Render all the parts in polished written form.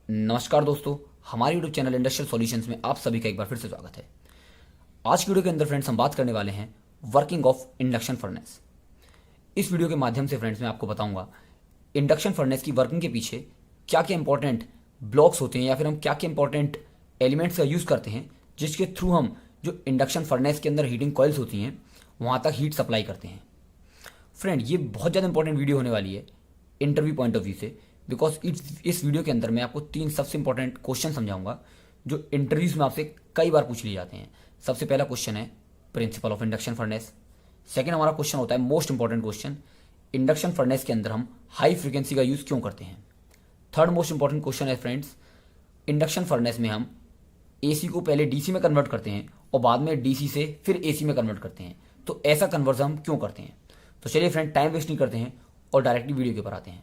नमस्कार दोस्तों, हमारे यूट्यूब चैनल इंडस्ट्रियल सॉल्यूशंस में आप सभी का एक बार फिर से स्वागत है। आज की वीडियो के अंदर फ्रेंड्स हम बात करने वाले हैं वर्किंग ऑफ इंडक्शन फर्नेस। इस वीडियो के माध्यम से फ्रेंड्स मैं आपको बताऊंगा इंडक्शन फर्नेस की वर्किंग के पीछे क्या क्या इंपॉर्टेंट ब्लॉक्स होते हैं या फिर हम क्या क्या इंपॉर्टेंट एलिमेंट्स का यूज़ करते हैं जिसके थ्रू हम जो इंडक्शन फर्नेस के अंदर हीटिंग कॉइल्स होती हैं वहाँ तक हीट सप्लाई करते हैं। फ्रेंड, ये बहुत ज़्यादा इंपॉर्टेंट वीडियो होने वाली है इंटरव्यू पॉइंट ऑफ व्यू से, बिकॉज इस वीडियो के अंदर मैं आपको 3 सबसे इंपॉर्टेंट क्वेश्चन समझाऊंगा जो इंटरव्यूज में आपसे कई बार पूछ लिए जाते हैं। सबसे पहला क्वेश्चन है principle of induction furnace. Second हमारा क्वेश्चन होता है most important question, induction furnace के अंदर हम हाई फ्रीक्वेंसी का यूज़ क्यों करते हैं। थर्ड मोस्ट इंपॉर्टेंट क्वेश्चन है फ्रेंड्स, इंडक्शन फर्नेस में हम एसी को पहले डीसी में कन्वर्ट करते हैं और बाद में डीसी से फिर एसी में कन्वर्ट करते हैं, तो ऐसा कन्वर्जन हम क्यों करते हैं। तो चलिए फ्रेंड, टाइम वेस्ट नहीं करते हैं और डायरेक्टली वीडियो के ऊपर आते हैं।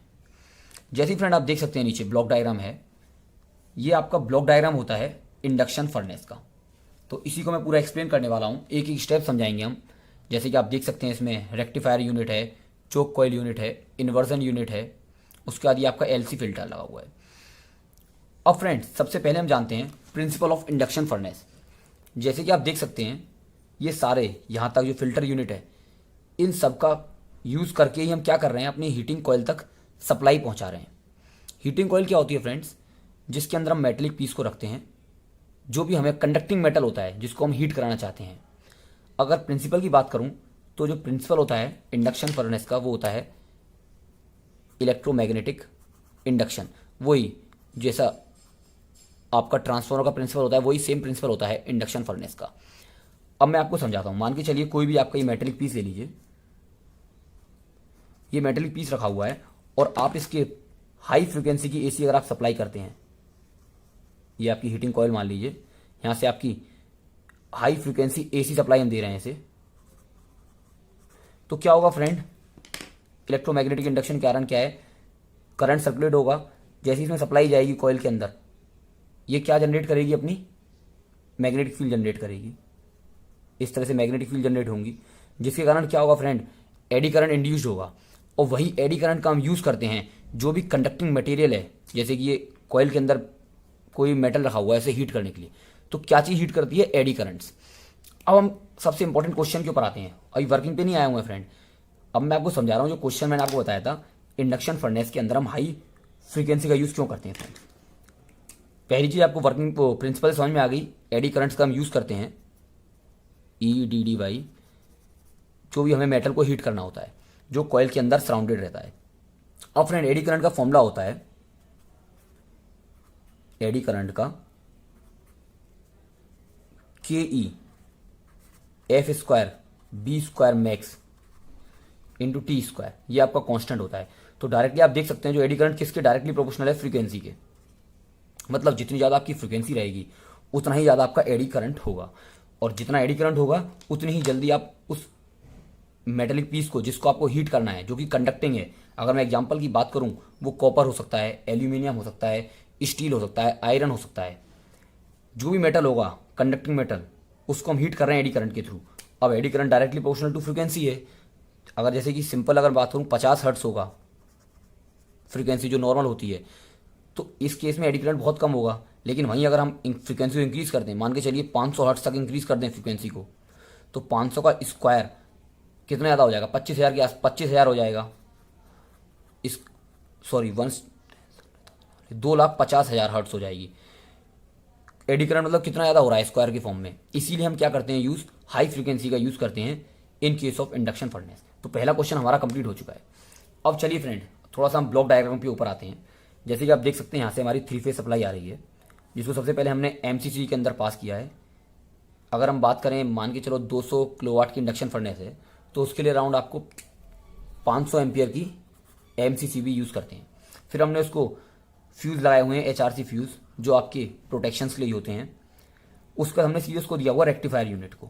जैसे ही फ्रेंड आप देख सकते हैं नीचे ब्लॉक डायग्राम है, ये आपका ब्लॉक डायग्राम होता है इंडक्शन फर्नेस का। तो इसी को मैं पूरा एक्सप्लेन करने वाला हूँ, एक एक स्टेप समझाएंगे हम। जैसे कि आप देख सकते हैं इसमें रेक्टिफायर यूनिट है, चोक कॉइल यूनिट है, इन्वर्जन यूनिट है, उसके बाद ये आपका एलसी फिल्टर लगा हुआ है। अब फ्रेंड्स सबसे पहले हम जानते हैं प्रिंसिपल ऑफ इंडक्शन फर्नेस। जैसे कि आप देख सकते हैं ये सारे यहाँ तक जो फिल्टर यूनिट है इन सब का यूज़ करके ही हम क्या कर रहे हैं, अपनी हीटिंग कॉइल तक सप्लाई पहुंचा रहे हैं। हीटिंग कॉइल क्या होती है फ्रेंड्स, जिसके अंदर हम मेटेलिक पीस को रखते हैं, जो भी हमें कंडक्टिंग मेटल होता है जिसको हम हीट कराना चाहते हैं। अगर प्रिंसिपल की बात करूं तो जो प्रिंसिपल होता है इंडक्शन फर्नेस का वो होता है इलेक्ट्रोमैग्नेटिक इंडक्शन। वही जैसा आपका ट्रांसफार्मर का प्रिंसिपल होता है वही सेम प्रिंसिपल होता है इंडक्शन फर्नेस का। अब मैं आपको समझाता हूं। मान के चलिए कोई भी आपका ये मेटेलिक पीस ले लीजिए, ये मेटेलिक पीस रखा हुआ है और आप इसके हाई फ्रीक्वेंसी की एसी अगर आप सप्लाई करते हैं, ये आपकी हीटिंग कॉइल मान लीजिए, यहां से आपकी हाई फ्रीक्वेंसी एसी सप्लाई हम दे रहे हैं इसे, तो क्या होगा फ्रेंड, इलेक्ट्रोमैग्नेटिक इंडक्शन के कारण क्या है, करंट सर्कुलेट होगा। जैसे इसमें सप्लाई जाएगी कॉइल के अंदर, ये क्या जनरेट करेगी, अपनी मैग्नेटिक फील्ड जनरेट करेगी। इस तरह से मैग्नेटिक फील्ड जनरेट होंगी जिसके कारण क्या होगा फ्रेंड, एडी करंट इंड्यूस्ड होगा। और वही एडी करंट का हम यूज़ करते हैं जो भी कंडक्टिंग मटेरियल है, जैसे कि ये कॉइल के अंदर कोई मेटल रखा हुआ है इसे हीट करने के लिए, तो क्या चीज़ हीट करती है, एडी करंट्स। अब हम सबसे इंपॉर्टेंट क्वेश्चन के ऊपर आते हैं। अभी वर्किंग पे नहीं आया हुआ है फ्रेंड, अब मैं आपको समझा रहा हूँ जो क्वेश्चन मैंने आपको बताया था इंडक्शन फर्नेस के अंदर हम हाई फ्रीक्वेंसी का यूज़ क्यों करते हैं फ्रेंड। पहली चीज़ आपको वर्किंग प्रिंसिपल समझ में आ गई, एडी करंट्स का हम यूज़ करते हैं EDDY, जो भी हमें मेटल को हीट करना होता है जो कॉइल के अंदर सराउंडेड रहता है। अब फ्रेंड एडी करंट का फॉर्मूला होता है, एडी करंट का KE F² B² max into T², ये आपका कांस्टेंट होता है। तो डायरेक्टली आप देख सकते हैं जो एडी करंट किसके डायरेक्टली प्रोपोर्शनल है, फ्रीक्वेंसी के। मतलब जितनी ज़्यादा आपकी फ्रीक्वेंसी रहेगी उतना ही ज़्यादा आपका एडी करंट होगा, और जितना एडी करंट होगा उतनी ही जल्दी आप उस मेटेलिक पीस को जिसको आपको हीट करना है, जो कि कंडक्टिंग है, अगर मैं एग्जांपल की बात करूं वो कॉपर हो सकता है, एल्यूमिनियम हो सकता है, स्टील हो सकता है, आयरन हो सकता है, जो भी मेटल होगा कंडक्टिंग मेटल, उसको हम हीट कर रहे हैं एडी करंट के थ्रू। अब eddy current directly proportional to frequency है। अगर जैसे कि सिंपल अगर बात करूँ 50 हर्ट्स होगा फ्रीक्वेंसी जो नॉर्मल होती है, तो इस केस में एडी करंट बहुत कम होगा। लेकिन वहीं अगर हम फ्रीक्वेंसी को इंक्रीज कर दें, मान के चलिए 500 हर्ट्स तक इंक्रीज कर दें फ्रीक्वेंसी को, तो 500 का स्क्वायर कितना ज़्यादा हो जाएगा, 25,000 के आस 25,000 हो जाएगा। इस सॉरी 2,50,000 हर्ट्स हो जाएगी। एडी करंट मतलब कितना ज़्यादा हो रहा है स्क्वायर के फॉर्म में। इसीलिए हम क्या करते हैं, यूज़ हाई फ्रीक्वेंसी का यूज़ करते हैं in case of induction furnace. तो पहला क्वेश्चन हमारा कंप्लीट हो चुका है। अब चलिए फ्रेंड थोड़ा सा हम ब्लॉक डायग्राम के ऊपर आते हैं। जैसे कि आप देख सकते हैं यहाँ से हमारी 3 फेज सप्लाई आ रही है, जिसको सबसे पहले हमने MCC के अंदर पास किया है। अगर हम बात करें, मान के चलो 200 किलोवाट की इंडक्शन फर्नेस है, तो उसके लिए अराउंड आपको 500 एम्पियर की MCC भी यूज़ करते हैं। फिर हमने उसको फ्यूज़ लगाए हुए हैं, HRC फ्यूज़, जो आपके प्रोटेक्शंस के लिए होते हैं। उसका हमने सीधे उसको दिया हुआ रेक्टिफायर यूनिट को।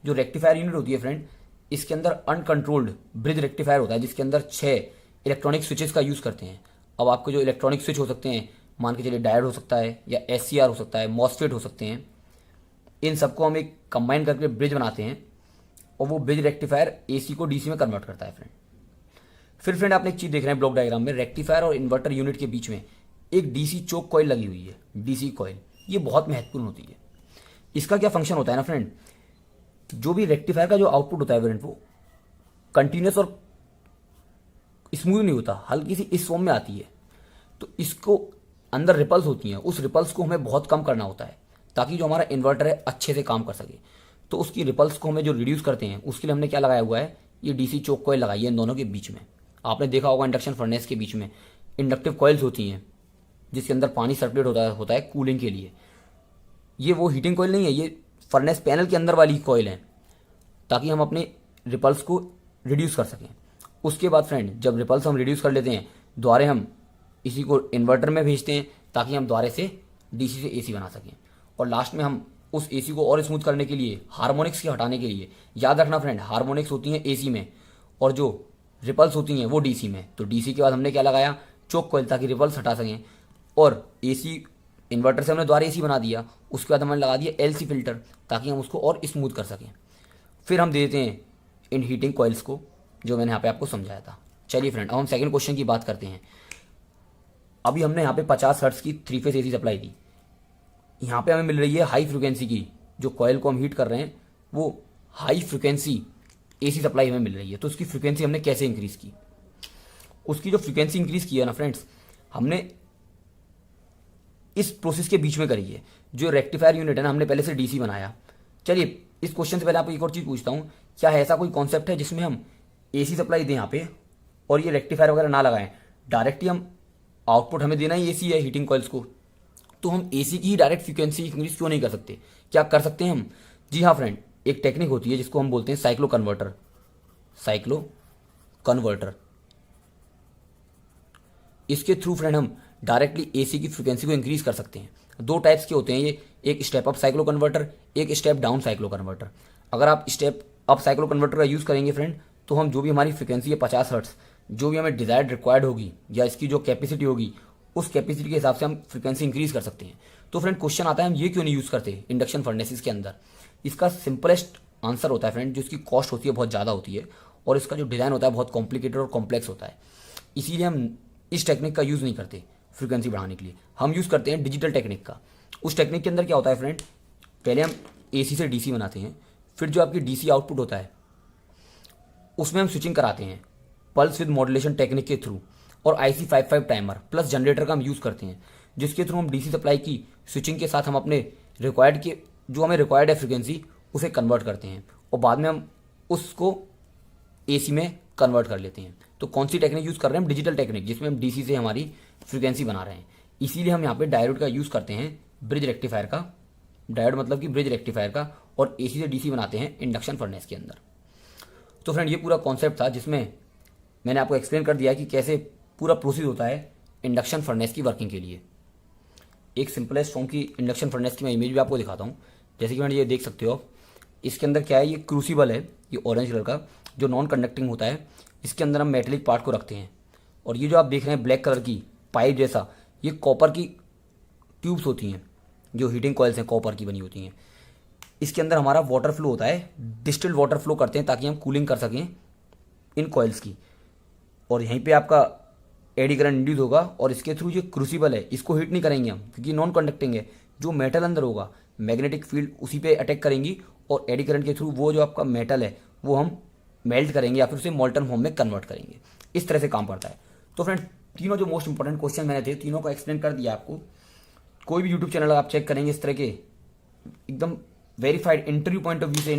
जो रेक्टिफायर यूनिट होती है फ्रेंड, इसके अंदर अनकंट्रोल्ड ब्रिज रेक्टिफायर होता है, जिसके अंदर 6 इलेक्ट्रॉनिक स्विचेस का यूज़ करते हैं। अब आपके जो इलेक्ट्रॉनिक स्विच हो सकते हैं, मान के चलिए डायोड हो सकता है या SCR हो सकता है, मॉसफेट हो सकते हैं, इन सबको हम एक कंबाइन करके ब्रिज बनाते हैं और वो ब्रिज रेक्टिफायर AC को DC में कन्वर्ट करता है फ्रेंड। फिर फ्रेंड आपने एक चीज़ देख रहे हैं ब्लॉक डायग्राम में, रेक्टिफायर और इन्वर्टर यूनिट के बीच में एक डीसी चोक कॉइल लगी हुई है, डीसी कॉइल, ये बहुत महत्वपूर्ण होती है। इसका क्या फंक्शन होता है ना फ्रेंड, जो भी रेक्टिफायर का जो आउटपुट होता है फ्रेंड, वो कंटिन्यूस और स्मूथ नहीं होता, हल्की सी इस फॉर्म में आती है। तो इसको अंदर रिपल्स होती हैं, उस रिपल्स को हमें बहुत कम करना होता है ताकि जो हमारा इन्वर्टर है अच्छे से काम कर सके। तो उसकी रिपल्स को हमें जो रिड्यूस करते हैं उसके लिए हमने क्या लगाया हुआ है, ये डीसी चोक कॉइल लगाई है इन दोनों के बीच में। आपने देखा होगा इंडक्शन फर्नेस के बीच में इंडक्टिव कॉइल्स होती हैं जिसके अंदर पानी सर्कुलेट होता है कूलिंग के लिए। ये वो हीटिंग कॉइल नहीं है, ये फर्नेस पैनल के अंदर वाली कॉइल है ताकि हम अपने रिपल्स को रिड्यूस कर सकें। उसके बाद फ्रेंड जब रिपल्स हम रिड्यूस कर लेते हैं, द्वारे हम इसी को इन्वर्टर में भेजते हैं ताकि हम द्वारे से डीसी से एसी बना सकें। और लास्ट में हम उस एसी को और स्मूथ करने के लिए, हार्मोनिक्स के हटाने के लिए, याद रखना फ्रेंड हार्मोनिक्स होती हैं एसी में और जो रिपल्स होती हैं वो डीसी में। तो डीसी के बाद हमने क्या लगाया, चोक कॉइल, ताकि रिपल्स हटा सकें। और एसी इन्वर्टर से हमने द्वारा एसी बना दिया, उसके बाद हमने लगा दिया एलसी फिल्टर ताकि हम उसको और स्मूथ कर सकें। फिर हम दे देते हैं इन हीटिंग कॉइल्स को, जो मैंने यहाँ पे आपको समझाया था। चलिए फ्रेंड अब हम सेकंड क्वेश्चन की बात करते हैं। अभी हमने यहाँ पे 50 हर्ट्ज की 3 फेज एसी सप्लाई दी, यहाँ पे हमें मिल रही है हाई फ्रिक्वेंसी की, जो कॉइल को हम हीट कर रहे हैं वो हाई फ्रिक्वेंसी एसी सप्लाई हमें मिल रही है। तो उसकी फ्रिक्वेंसी हमने कैसे इंक्रीज की, उसकी जो फ्रिक्वेंसी इंक्रीज की है ना फ्रेंड्स, हमने इस प्रोसेस के बीच में करी है। जो रेक्टिफायर यूनिट है ना, हमने पहले से डीसी बनाया। चलिए इस क्वेश्चन से पहले आपको एक और चीज पूछता हूँ, क्या है ऐसा कोई कॉन्सेप्ट है जिसमें हम एसी सप्लाई दें यहाँ पे और ये रेक्टिफायर वगैरह ना लगाएं, डायरेक्टली हम आउटपुट हमें देना ही एसी है हीटिंग कॉइल्स को, तो हम एसी की ही डायरेक्ट फ्रिक्वेंसी इंक्रीज क्यों नहीं कर सकते? क्या कर सकते हैं हम? जी हाँ फ्रेंड, एक टेक्निक होती है जिसको हम बोलते हैं साइक्लो कन्वर्टर। साइक्लो कन्वर्टर, इसके थ्रू फ्रेंड हम डायरेक्टली एसी की फ्रिक्वेंसी को इंक्रीज कर सकते हैं। दो टाइप्स के होते हैं ये, एक स्टेप अप साइक्लो कन्वर्टर, एक स्टेप डाउन साइक्लो कन्वर्टर। अगर आप स्टेप अप साइक्लो कन्वर्टर का यूज़ करेंगे फ्रेंड, तो हम जो भी हमारी फ्रिक्वेंसी है 50 हर्ट्ज, जो भी हमें डिजायर्ड रिक्वायर्ड होगी या इसकी जो कैपेसिटी होगी, उस कैपेसिटी के हिसाब से हम फ्रिक्वेंसी इंक्रीज कर सकते हैं। तो फ्रेंड क्वेश्चन आता है हम ये क्यों नहीं यूज़ करते इंडक्शन फर्नेसेस के अंदर? इसका सिंपलेस्ट आंसर होता है फ्रेंड, जो इसकी कॉस्ट होती है बहुत ज़्यादा होती है और इसका जो डिज़ाइन होता है बहुत कॉम्प्लिकेटेड और कॉम्प्लेक्स होता है। इसीलिए हम इस टेक्निक का यूज़ नहीं करते फ्रिक्वेंसी बढ़ाने के लिए, हम यूज़ करते हैं डिजिटल टेक्निक का। उस टेक्निक के अंदर क्या होता है फ्रेंड, पहले हम एसी से डीसी बनाते हैं, फिर जो आपकी डीसी आउटपुट होता है उसमें हम स्विचिंग कराते हैं पल्स विद मॉड्यूलेशन टेक्निक के थ्रू, और IC55 टाइमर प्लस जनरेटर का हम यूज़ करते हैं, जिसके थ्रू हम डीसी सप्लाई की स्विचिंग के साथ हम अपने रिक्वायर्ड के जो हमें रिक्वायर्ड है फ्रिक्वेंसी उसे कन्वर्ट करते हैं और बाद में हम उसको एसी में कन्वर्ट कर लेते हैं। तो कौन सी टेक्निक यूज़ कर रहे हैं हम? डिजिटल टेक्निक, जिसमें हम डीसी से हमारी फ्रिक्वेंसी बना रहे हैं। इसीलिए हम यहाँ पे डायोड का यूज़ करते हैं, ब्रिज रेक्टिफायर का। डायोड मतलब कि ब्रिज रेक्टिफायर का, और एसी से डीसी बनाते हैं इंडक्शन फर्नेस के अंदर। तो फ्रेंड ये पूरा कॉन्सेप्ट था जिसमें मैंने आपको एक्सप्लेन कर दिया कि कैसे पूरा प्रोसेस होता है इंडक्शन फर्नेस की वर्किंग के लिए। एक सिंपलेस्ट फॉर्म की इंडक्शन फर्नेस की मैं इमेज भी आपको दिखाता हूँ। जैसे कि मैंने ये देख सकते हो, इसके अंदर क्या है, ये क्रूसिबल है, ये ऑरेंज कलर का जो नॉन कंडक्टिंग होता है। इसके अंदर हम मेटेलिक पार्ट को रखते हैं, और ये जो आप देख रहे हैं ब्लैक कलर की पाइप जैसा, ये कॉपर की ट्यूब्स होती हैं, जो हीटिंग कॉइल्स हैं कॉपर की बनी होती हैं। इसके अंदर हमारा वाटर फ्लो होता है, डिस्टिल्ड वाटर फ्लो करते हैं ताकि हम कूलिंग कर सकें इन कॉइल्स की। और यहीं पे आपका एडी करंट इंड्यूस होगा, और इसके थ्रू जो क्रूसिबल है इसको हीट नहीं करेंगे हम क्योंकि नॉन कंडक्टिंग है। जो मेटल अंदर होगा मैग्नेटिक फील्ड उसी पे अटैक करेंगी, और एडी करंट के थ्रू वो जो आपका मेटल है वो हम मेल्ट करेंगे या फिर उसे मोल्टन फॉर्म में कन्वर्ट करेंगे। इस तरह से काम करता है। तो फ्रेंड तीनों जो मोस्ट इंपॉर्टेंट क्वेश्चन मैंने थे, तीनों को एक्सप्लेन कर दिया आपको। कोई भी यूट्यूब चैनल आप चेक करेंगे इस तरह के एकदम verified interview point of view से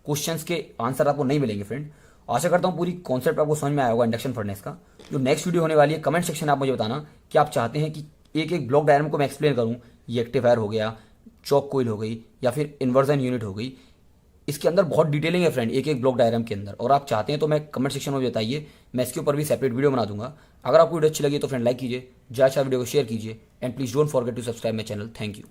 क्वेश्चंस के आंसर आपको नहीं मिलेंगे फ्रेंड। आशा करता हूँ पूरी कॉन्सेप्ट आपको समझ में आया होगा इंडक्शन फर्नेस का। जो नेक्स्ट वीडियो होने वाली है, कमेंट सेक्शन में आप मुझे बताना कि आप चाहते हैं कि एक एक ब्लॉक डायग्राम को मैं एक्सप्लेन करूँ। ये रेक्टिफायर हो गया, चॉक कोइल हो गई, या फिर इन्वर्जन यूनिट हो गई। इसके अंदर बहुत डिटेलिंग है फ्रेंड एक एक ब्लॉक डायग्राम के अंदर, और आप चाहते हैं तो मैं कमेंट सेक्शन में बताइए, मैं इसके ऊपर भी सेपरेट वीडियो बना दूंगा। अगर आपको वीडियो अच्छी लगी तो फ्रेंड लाइक कीजिए, ज़्यादा वीडियो को शेयर कीजिए, and please don't forget to subscribe my channel. Thank you.